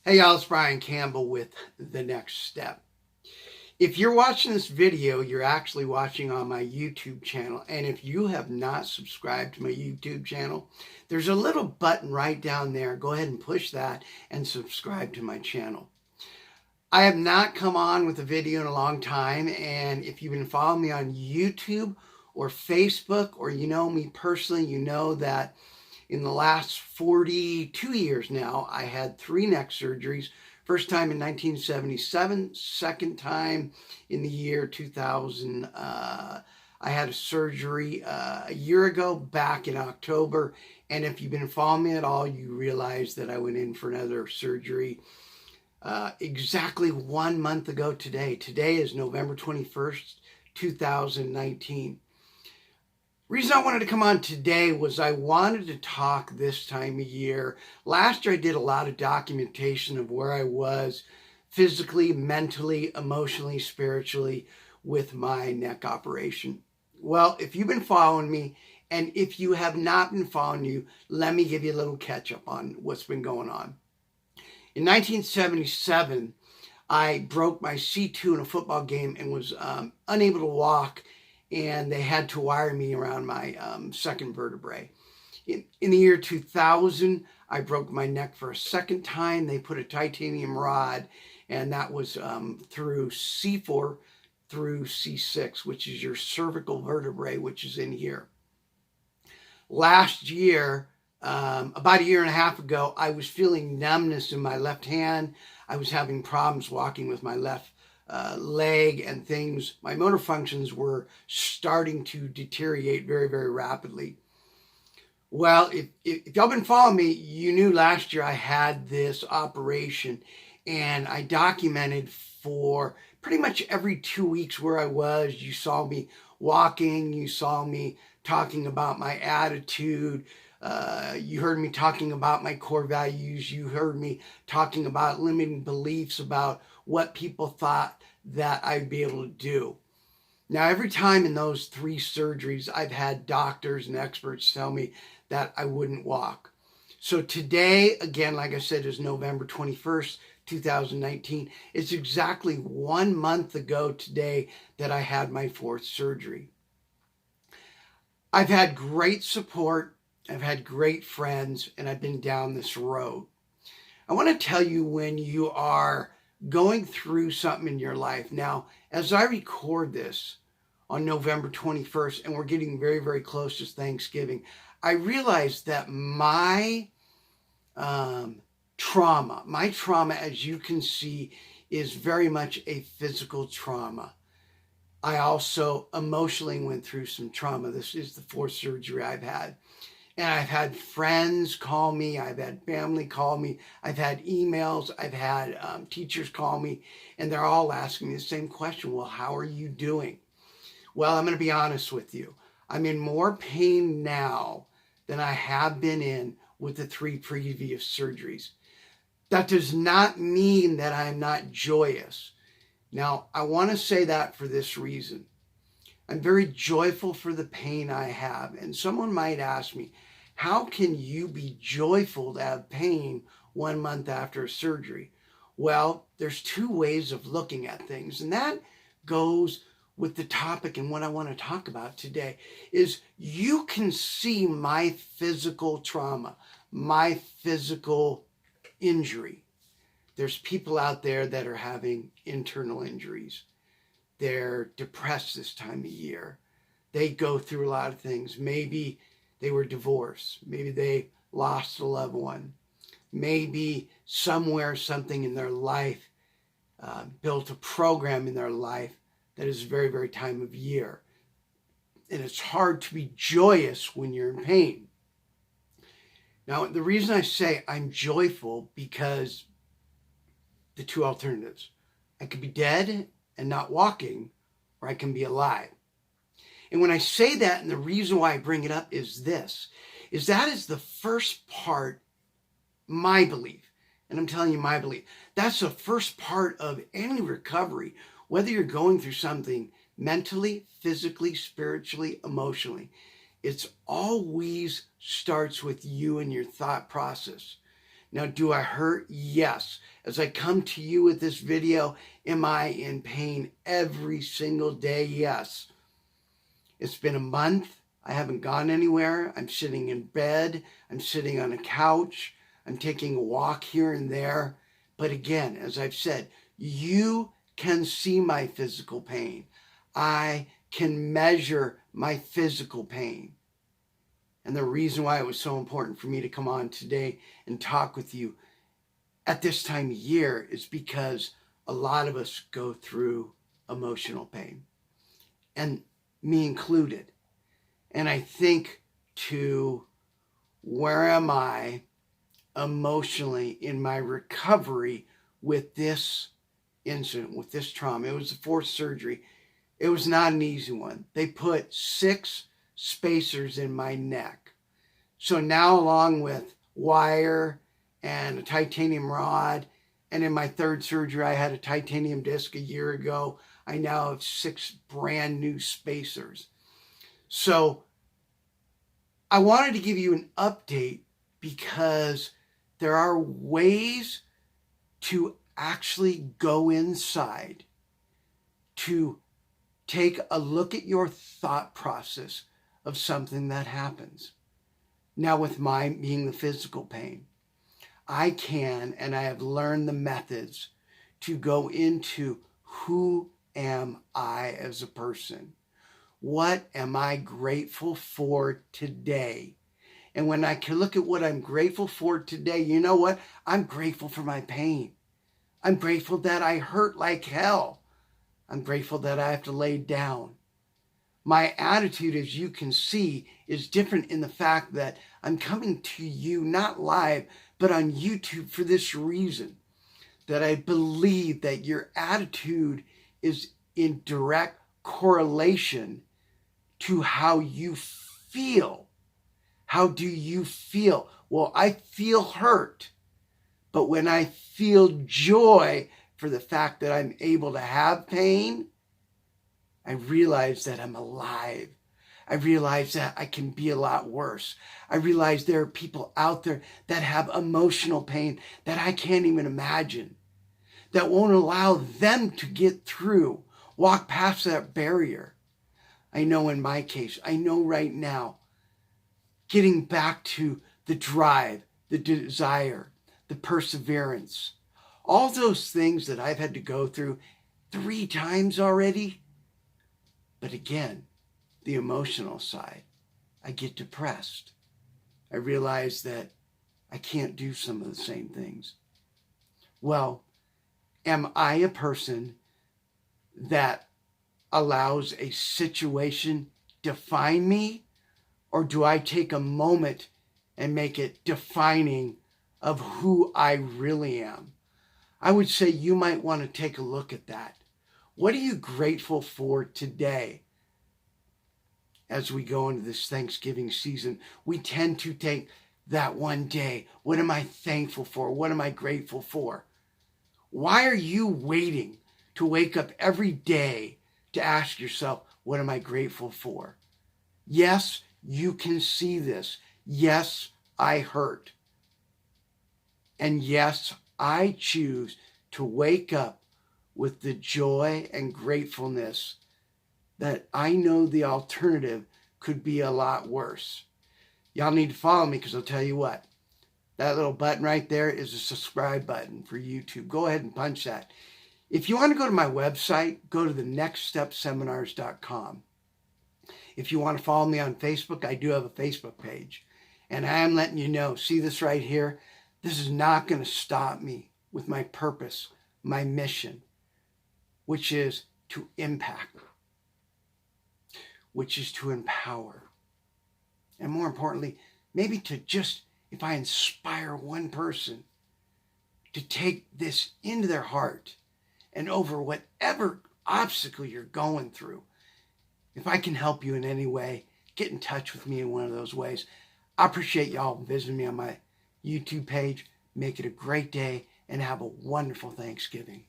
Hey y'all, it's Bryan Campbell with The Next Step. If you're watching this video, you're actually watching on my YouTube channel. And if you have not subscribed to my YouTube channel, there's a little button right down there. Go ahead and push that and subscribe to my channel. I have not come on with a video in a long time. And if you've been following me on YouTube or Facebook, or you know me personally, you know that in the last 42 years now, I had 3 neck surgeries. First time in 1977, second time in the year 2000. I had a surgery a year ago, back in October. And if you've been following me at all, you realize that I went in for another surgery exactly 1 month ago today. Today is November 21st, 2019. Reason I wanted to come on today was I wanted to talk this time of year. Last year I did a lot of documentation of where I was physically, mentally, emotionally, spiritually with my neck operation. Well, if you've been following me, and if you have not been following you, let me give you a little catch up on what's been going on. In 1977, I broke my C2 in a football game and was unable to walk, and they had to wire me around my second vertebrae. In the year 2000, I broke my neck for a second time. They put a titanium rod, and that was through C4 through C6, which is your cervical vertebrae, which is in here. Last year, about a year and a half ago, I was feeling numbness in my left hand. I was having problems walking with my left leg and things. My motor functions were starting to deteriorate very, very rapidly. Well, if y'all been following me, you knew last year I had this operation, and I documented for pretty much every 2 weeks where I was. You saw me walking, you saw me talking about my attitude, you heard me talking about my core values, you heard me talking about limiting beliefs about what people thought that I'd be able to do. Now, every time in those 3 surgeries, I've had doctors and experts tell me that I wouldn't walk. So today, again, like I said, is November 21st, 2019. It's exactly 1 month ago today that I had my 4th surgery. I've had great support. I've had great friends, and I've been down this road. I want to tell you, when you are going through something in your life. Now, as I record this on November 21st, and we're getting very, very close to Thanksgiving, I realized that my trauma, as you can see, is very much a physical trauma. I also emotionally went through some trauma. This is the 4th surgery I've had. And I've had friends call me, I've had family call me, I've had emails, I've had teachers call me, and they're all asking me the same question. Well, how are you doing? Well, I'm going to be honest with you. I'm in more pain now than I have been in with the 3 previous surgeries. That does not mean that I'm not joyous. Now, I want to say that for this reason. I'm very joyful for the pain I have. And someone might ask me, how can you be joyful to have pain 1 month after a surgery? Well, there's 2 ways of looking at things. And that goes with the topic, and what I want to talk about today is you can see my physical trauma, my physical injury. There's people out there that are having internal injuries. They're depressed this time of year. They go through a lot of things. Maybe they were divorced. Maybe they lost a loved one. Maybe somewhere, something in their life built a program in their life that is very, very time of year. And it's hard to be joyous when you're in pain. Now, the reason I say I'm joyful, because the 2 alternatives. I could be dead and not walking, or I can be alive. And when I say that, and the reason why I bring it up is this, is that is the first part, my belief, and I'm telling you my belief, that's the first part of any recovery, whether you're going through something mentally, physically, spiritually, emotionally. It's always starts with you and your thought process. Now, do I hurt? Yes. As I come to you with this video, am I in pain every single day? Yes. It's been a month. I haven't gone anywhere. I'm sitting in bed. I'm sitting on a couch. I'm taking a walk here and there. But again, as I've said, you can see my physical pain. I can measure my physical pain. And the reason why it was so important for me to come on today and talk with you at this time of year is because a lot of us go through emotional pain, and me included. And I think to where am I emotionally in my recovery with this incident, with this trauma. It was the fourth surgery. It was not an easy one. They put 6 spacers in my neck. So now, along with wire and a titanium rod, and in my third surgery, I had a titanium disc a year ago. I now have 6 brand new spacers. So I wanted to give you an update because there are ways to actually go inside to take a look at your thought process of something that happens. Now, with mine being the physical pain, I can, and I have learned the methods to go into who am I as a person? What am I grateful for today? And when I can look at what I'm grateful for today, you know what? I'm grateful for my pain. I'm grateful that I hurt like hell. I'm grateful that I have to lay down. My attitude, as you can see, is different in the fact that I'm coming to you not live, but on YouTube for this reason, that I believe that your attitude is in direct correlation to how you feel. How do you feel? Well, I feel hurt, but when I feel joy for the fact that I'm able to have pain, I realize that I'm alive. I realize that I can be a lot worse. I realize there are people out there that have emotional pain that I can't even imagine, that won't allow them to get through, walk past that barrier. I know in my case, I know right now, getting back to the drive, the desire, the perseverance, all those things that I've had to go through 3 times already. But again, the emotional side, I get depressed. I realize that I can't do some of the same things. Well, am I a person that allows a situation define me? Or do I take a moment and make it defining of who I really am? I would say you might want to take a look at that. What are you grateful for today? As we go into this Thanksgiving season, we tend to take that one day. What am I thankful for? What am I grateful for? Why are you waiting to wake up every day to ask yourself, what am I grateful for? Yes, you can see this. Yes, I hurt. And yes, I choose to wake up with the joy and gratefulness that I know the alternative could be a lot worse. Y'all need to follow me because I'll tell you what. That little button right there is a subscribe button for YouTube. Go ahead and punch that. If you want to go to my website, go to thenextstepseminars.com. If you want to follow me on Facebook, I do have a Facebook page. And I am letting you know, see this right here? This is not going to stop me with my purpose, my mission, which is to impact, which is to empower. And more importantly, maybe to just, if I inspire one person to take this into their heart and over whatever obstacle you're going through, if I can help you in any way, get in touch with me in one of those ways. I appreciate y'all visiting me on my YouTube page. Make it a great day and have a wonderful Thanksgiving.